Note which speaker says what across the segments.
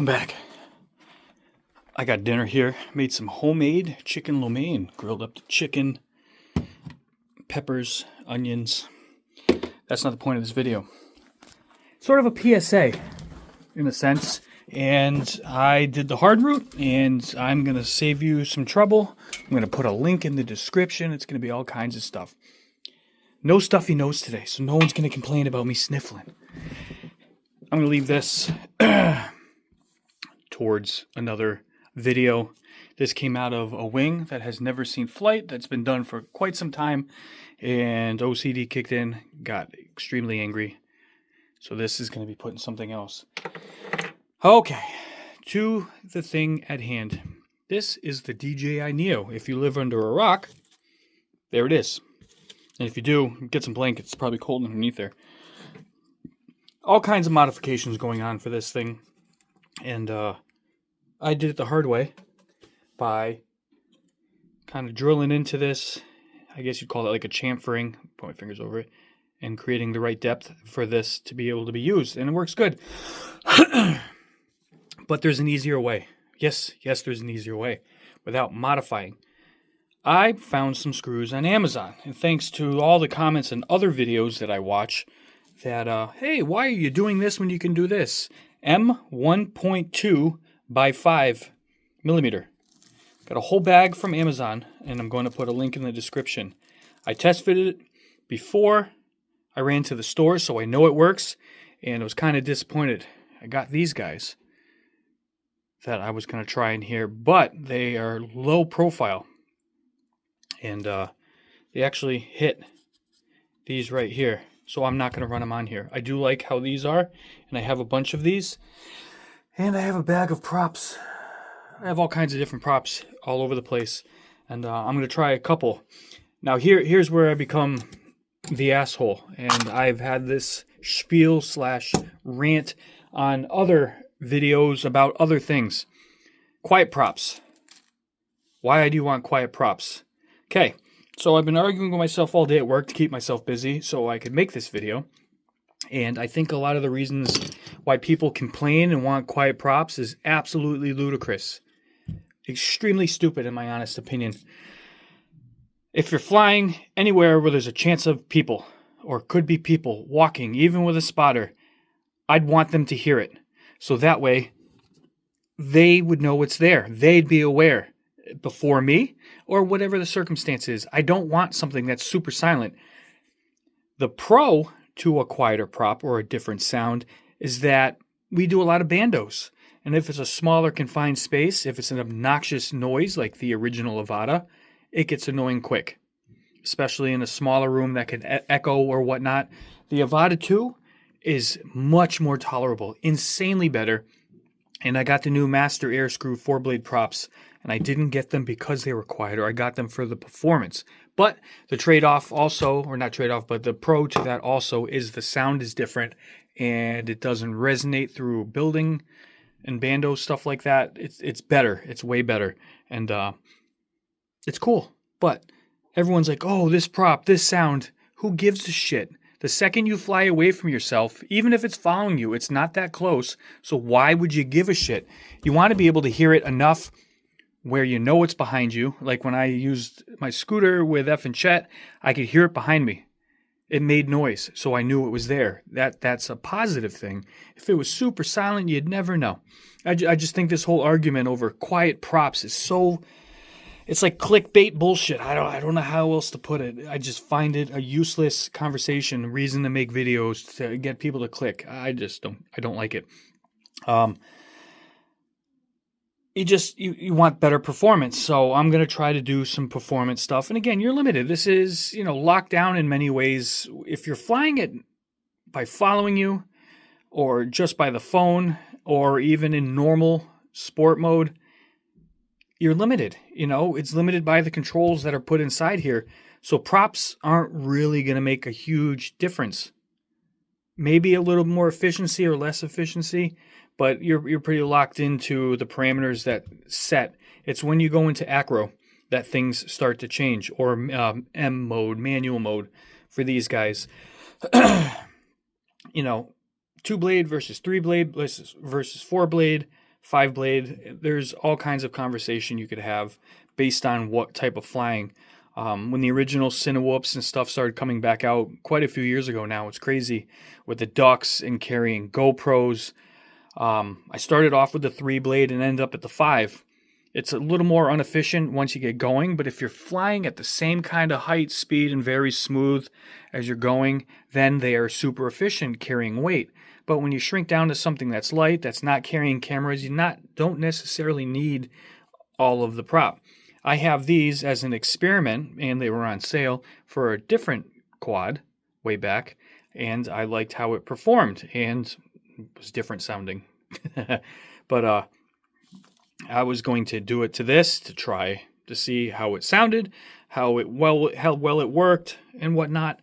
Speaker 1: Welcome back. I got dinner here. Made some homemade chicken lo mein. Grilled up the chicken, peppers, onions. That's not the point of this video. Sort of a PSA, in a sense. And I did the hard route, and I'm going to save you some trouble. I'm going to put a link in the description. It's going to be all kinds of stuff. No stuffy nose today, so no one's going to complain about me sniffling. I'm going to leave this towards another video. This came out of a wing that has never seen flight, that's been done for quite some time, and OCD kicked in, got extremely angry. So this is going to be put in something else. Okay, to the thing at hand. This is the DJI Neo. If you live under a rock, there it is. And if you do, get some blankets. It's probably cold underneath there. All kinds of modifications going on for this thing. And I did it the hard way by kind of drilling into this. I guess you'd call it like a chamfering. Put my fingers over it. And creating the right depth for this to be able to be used. And it works good. But there's an easier way. Yes, there's an easier way without modifying. I found some screws on Amazon. And thanks to all the comments and other videos that I watch that, hey, why are you doing this when you can do this? M1.2 by 5 millimeter. Got a whole bag from Amazon, and I'm going to put a link in the description. I test fitted it before I ran to the store, so I know it works, and I was kind of disappointed. I got these guys that I was going to try in here, but they are low profile, and they actually hit these right here, so I'm not going to run them on here. I do like how these are, and I have a bunch of these, and I have a bag of props. I have all kinds of different props all over the place, and I'm going to try a couple. Now here's where I become the asshole, and I've had this spiel / rant on other videos about other things. Quiet props. Why do you want quiet props? Okay, so I've been arguing with myself all day at work to keep myself busy so I could make this video. And I think a lot of the reasons why people complain and want quiet props is absolutely ludicrous. Extremely stupid in my honest opinion. If you're flying anywhere where there's a chance of people, or could be people walking, even with a spotter, I'd want them to hear it. So that way, they would know it's there. They'd be aware before me, or whatever the circumstance is. I don't want something that's super silent. The pro to a quieter prop or a different sound is that we do a lot of bandos. And if it's a smaller confined space, if it's an obnoxious noise like the original Avata, it gets annoying quick. Especially in a smaller room that can echo or whatnot. The Avata 2 is much more tolerable, insanely better. And I got the new Master Air Screw 4-blade props, and I didn't get them because they were quieter. I got them for the performance. But the trade-off also, or not trade-off, but the pro to that also is the sound is different, and it doesn't resonate through building and bando stuff like that. It's better. It's way better. And it's cool. But everyone's like, oh, this prop, this sound, who gives a shit? The second you fly away from yourself, even if it's following you, it's not that close. So why would you give a shit? You want to be able to hear it enough where you know it's behind you. Like when I used my scooter with F and Chet, I could hear it behind me. It made noise, so I knew it was there. That's a positive thing. If it was super silent, you'd never know. I just think this whole argument over quiet props is so... It's like clickbait bullshit. I don't know how else to put it. I just find it a useless conversation, reason to make videos to get people to click. I don't like it. You want better performance, so I'm going to try to do some performance stuff. And again, you're limited. This is, locked down in many ways. If you're flying it by following you, or just by the phone, or even in normal sport mode, you're limited. It's limited by the controls that are put inside here. So props aren't really going to make a huge difference. Maybe a little more efficiency or less efficiency, but you're pretty locked into the parameters that set. It's when you go into acro that things start to change, or M mode, manual mode for these guys. 2-blade versus 3-blade versus 4-blade, 5 blade. There's all kinds of conversation you could have based on what type of flying. When the original Cinewhoops and stuff started coming back out quite a few years ago now, it's crazy with the ducks and carrying GoPros. I started off with the 3 blade and ended up at the 5. It's a little more inefficient once you get going, but if you're flying at the same kind of height, speed, and very smooth as you're going, then they are super efficient carrying weight. But when you shrink down to something that's light, that's not carrying cameras, don't necessarily need all of the prop. I have these as an experiment, and they were on sale for a different quad way back, and I liked how it performed, and it was different sounding. But I was going to do it to this to try to see how it sounded, how well it worked, and whatnot.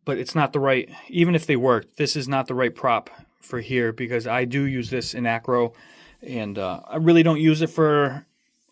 Speaker 1: But it's not the right, even if they worked, this is not the right prop for here because I do use this in acro, and I really don't use it for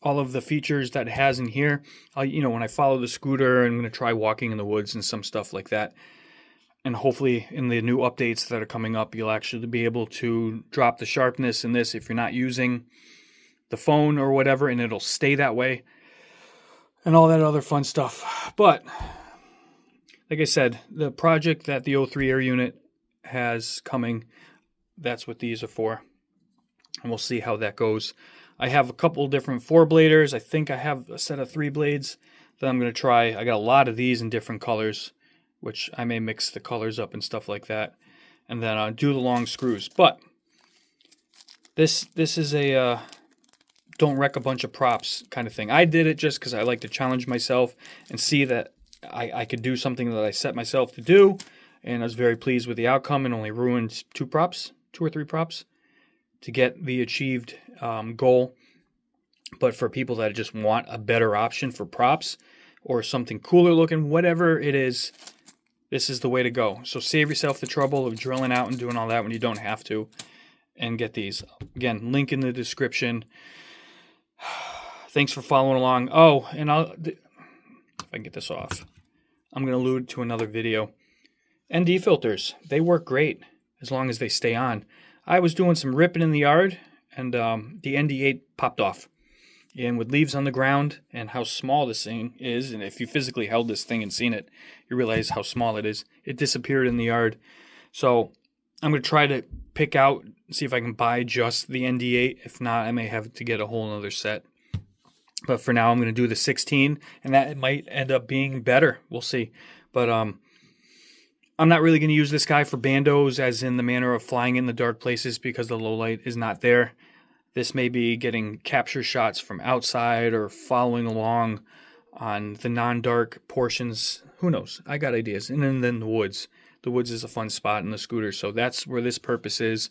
Speaker 1: all of the features that it has in here. When I follow the scooter, I'm going to try walking in the woods and some stuff like that. And hopefully in the new updates that are coming up, you'll actually be able to drop the sharpness in this if you're not using the phone or whatever, and it'll stay that way and all that other fun stuff. But like I said, the project that the 03 Air unit has coming, that's what these are for, and we'll see how that goes. I have a couple different 4-bladers. I think I have a set of 3 blades that I'm going to try. I got a lot of these in different colors, which I may mix the colors up and stuff like that, and then I'll do the long screws. But this is a don't wreck a bunch of props kind of thing. I did it just because I like to challenge myself and see that I could do something that I set myself to do, and I was very pleased with the outcome and only ruined 2 or 3 props to get the achieved goal. But for people that just want a better option for props or something cooler looking, whatever it is, this is the way to go. So save yourself the trouble of drilling out and doing all that when you don't have to, and get these. Again, link in the description. Thanks for following along. Oh, and if I can get this off, I'm going to allude to another video. ND filters, they work great as long as they stay on. I was doing some ripping in the yard, and the ND8 popped off. And with leaves on the ground and how small this thing is, and if you physically held this thing and seen it, you realize how small it is. It disappeared in the yard. So I'm going to try to pick out, see if I can buy just the ND8. If not, I may have to get a whole other set. But for now, I'm going to do the 16, and that might end up being better. We'll see. But I'm not really going to use this guy for bandos, as in the manner of flying in the dark places, because the low light is not there. This may be getting capture shots from outside or following along on the non-dark portions. Who knows? I got ideas. And then the woods. The woods is a fun spot in the scooter, so that's where this purpose is.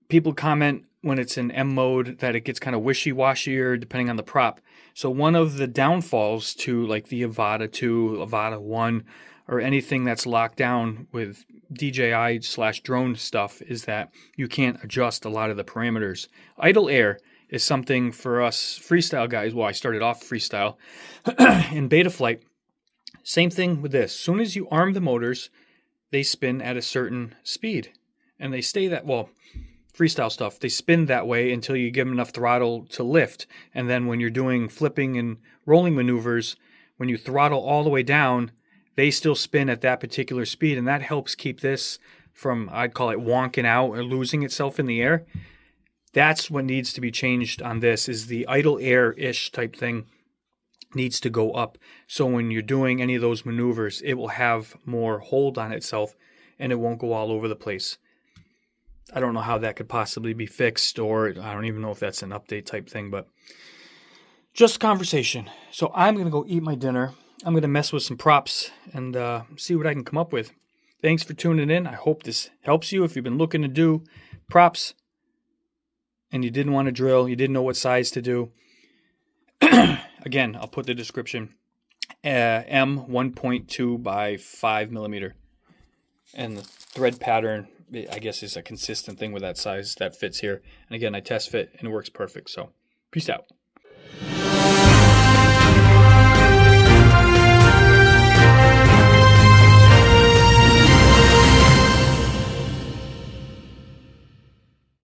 Speaker 1: People comment when it's in M mode that it gets kind of wishy-washier depending on the prop. So one of the downfalls to like the Avata 2, Avata 1, or anything that's locked down with DJI/drone stuff is that you can't adjust a lot of the parameters. Idle air is something for us freestyle guys. Well, I started off freestyle in Betaflight. Same thing with this. As soon as you arm the motors, they spin at a certain speed, and they stay that, well, freestyle stuff, they spin that way until you give them enough throttle to lift. And then when you're doing flipping and rolling maneuvers, when you throttle all the way down, they still spin at that particular speed, and that helps keep this from, I'd call it, wonking out or losing itself in the air. That's what needs to be changed on this, is the idle air-ish type thing needs to go up. So when you're doing any of those maneuvers, it will have more hold on itself, and it won't go all over the place. I don't know how that could possibly be fixed, or I don't even know if that's an update type thing, but just conversation. So I'm going to go eat my dinner. I'm going to mess with some props and see what I can come up with. Thanks for tuning in. I hope this helps you if you've been looking to do props and you didn't want to drill, you didn't know what size to do. Again, I'll put the description. M 1.2 by 5 millimeter. And the thread pattern, I guess, is a consistent thing with that size that fits here. And again, I test fit and it works perfect. So peace out.